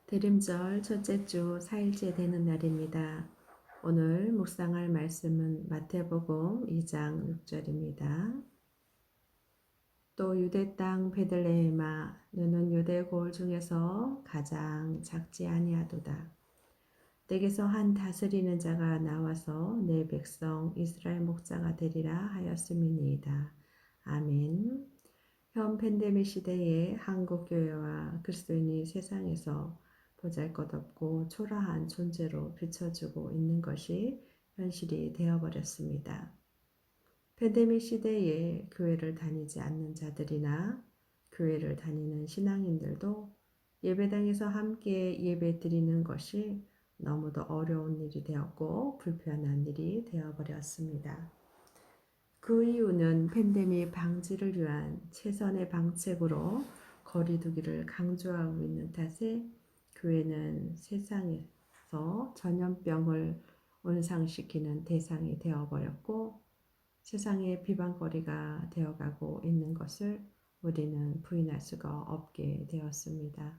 대림절 첫째 주 4일째 되는 날입니다. 오늘 묵상할 말씀은 마태복음 2장 6절입니다. 또 유대 땅 베들레헴아 너는 유대 고을 중에서 가장 작지 아니하도다. 내게서 한 다스리는 자가 나와서 내 백성 이스라엘 목자가 되리라 하였음이니이다. 아멘. 현 팬데믹 시대에 한국 교회와 그리스도인이 세상에서 보잘것없고 초라한 존재로 비춰지고 있는 것이 현실이 되어버렸습니다. 팬데믹 시대에 교회를 다니지 않는 자들이나 교회를 다니는 신앙인들도 예배당에서 함께 예배 드리는 것이 너무도 어려운 일이 되었고 불편한 일이 되어버렸습니다. 그 이유는 팬데믹 방지를 위한 최선의 방책으로 거리두기를 강조하고 있는 탓에 교회는 세상에서 전염병을 온상시키는 대상이 되어버렸고 세상의 비방거리가 되어가고 있는 것을 우리는 부인할 수가 없게 되었습니다.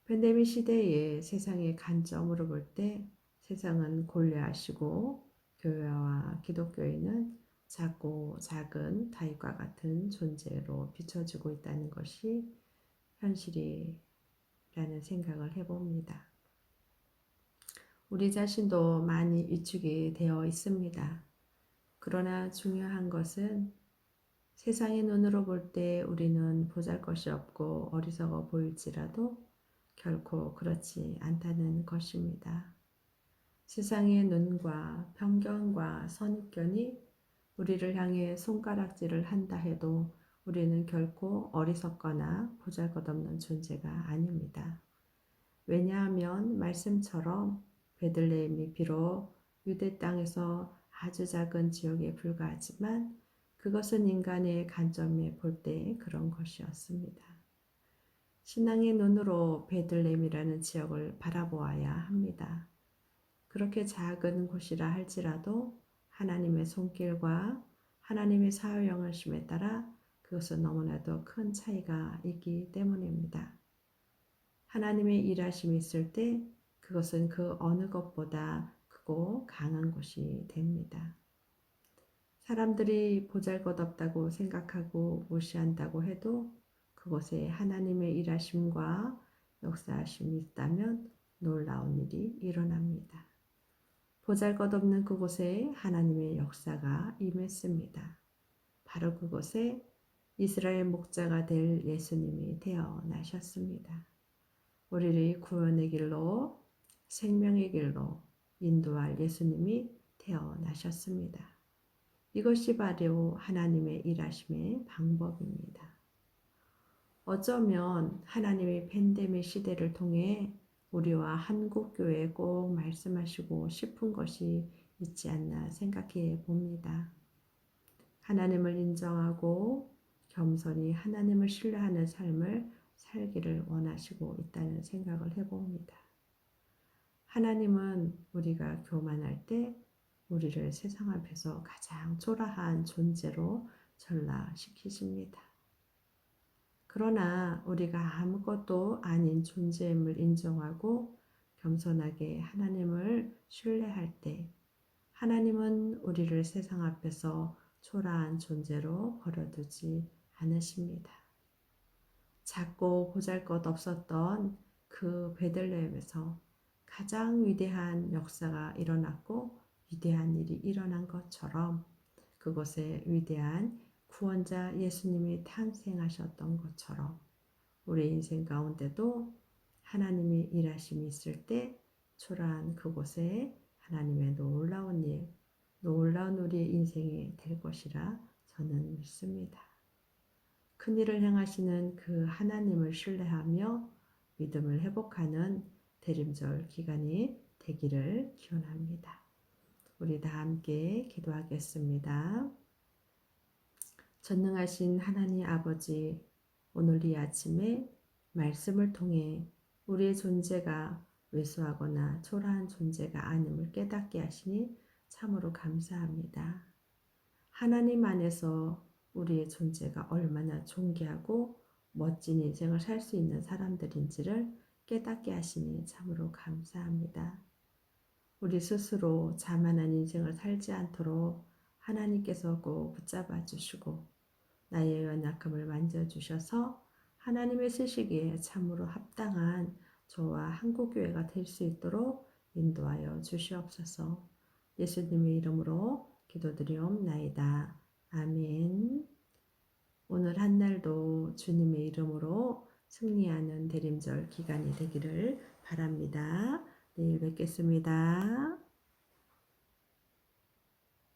팬데믹 시대에 세상의 관점으로 볼 때 세상은 골레앗이고 교회와 기독교인은 작고 작은 다윗과 같은 존재로 비춰지고 있다는 것이 현실이라는 생각을 해봅니다. 우리 자신도 많이 위축이 되어 있습니다. 그러나 중요한 것은 세상의 눈으로 볼 때 우리는 보잘것이 없고 어리석어 보일지라도 결코 그렇지 않다는 것입니다. 세상의 눈과 편견과 선입견이 우리를 향해 손가락질을 한다 해도 우리는 결코 어리석거나 보잘것없는 존재가 아닙니다. 왜냐하면 말씀처럼 베들레헴이 비록 유대 땅에서 아주 작은 지역에 불과하지만 그것은 인간의 관점에 볼 때 그런 것이었습니다. 신앙의 눈으로 베들레헴이라는 지역을 바라보아야 합니다. 그렇게 작은 곳이라 할지라도 하나님의 손길과 하나님의 사용하심에 따라 그것은 너무나도 큰 차이가 있기 때문입니다. 하나님의 일하심이 있을 때 그것은 그 어느 것보다 크고 강한 곳이 됩니다. 사람들이 보잘것없다고 생각하고 무시한다고 해도 그곳에 하나님의 일하심과 역사하심이 있다면 놀라운 일이 일어납니다. 보잘것없는 그곳에 하나님의 역사가 임했습니다. 바로 그곳에 이스라엘 목자가 될 예수님이 태어나셨습니다. 우리를 구원의 길로 생명의 길로 인도할 예수님이 태어나셨습니다. 이것이 바로 하나님의 일하심의 방법입니다. 어쩌면 하나님의 팬데믹 시대를 통해 우리와 한국교회에 꼭 말씀하시고 싶은 것이 있지 않나 생각해 봅니다. 하나님을 인정하고 겸손히 하나님을 신뢰하는 삶을 살기를 원하시고 있다는 생각을 해봅니다. 하나님은 우리가 교만할 때 우리를 세상 앞에서 가장 초라한 존재로 전락시키십니다. 그러나 우리가 아무것도 아닌 존재임을 인정하고 겸손하게 하나님을 신뢰할 때 하나님은 우리를 세상 앞에서 초라한 존재로 버려두지 않으십니다. 작고 보잘것없었던 그 베들레헴에서 가장 위대한 역사가 일어났고 위대한 일이 일어난 것처럼 그곳에 위대한 구원자 예수님이 탄생하셨던 것처럼 우리 인생 가운데도 하나님의 일하심이 있을 때 초라한 그곳에 하나님의 놀라운 일, 놀라운 우리의 인생이 될 것이라 저는 믿습니다. 큰일을 행하시는 그 하나님을 신뢰하며 믿음을 회복하는 대림절 기간이 되기를 기원합니다. 우리 다 함께 기도하겠습니다. 전능하신 하나님 아버지, 오늘 이 아침에 말씀을 통해 우리의 존재가 왜소하거나 초라한 존재가 아님을 깨닫게 하시니 참으로 감사합니다. 하나님 안에서 우리의 존재가 얼마나 존귀하고 멋진 인생을 살 수 있는 사람들인지를 깨닫게 하시니 참으로 감사합니다. 우리 스스로 자만한 인생을 살지 않도록 하나님께서 꼭 붙잡아 주시고 나의 연약함을 만져주셔서 하나님의 쓰시기에 참으로 합당한 저와 한국교회가 될 수 있도록 인도하여 주시옵소서. 예수님의 이름으로 기도드리옵나이다. 아멘. 오늘 한날도 주님의 이름으로 승리하는 대림절 기간이 되기를 바랍니다. 내일 뵙겠습니다.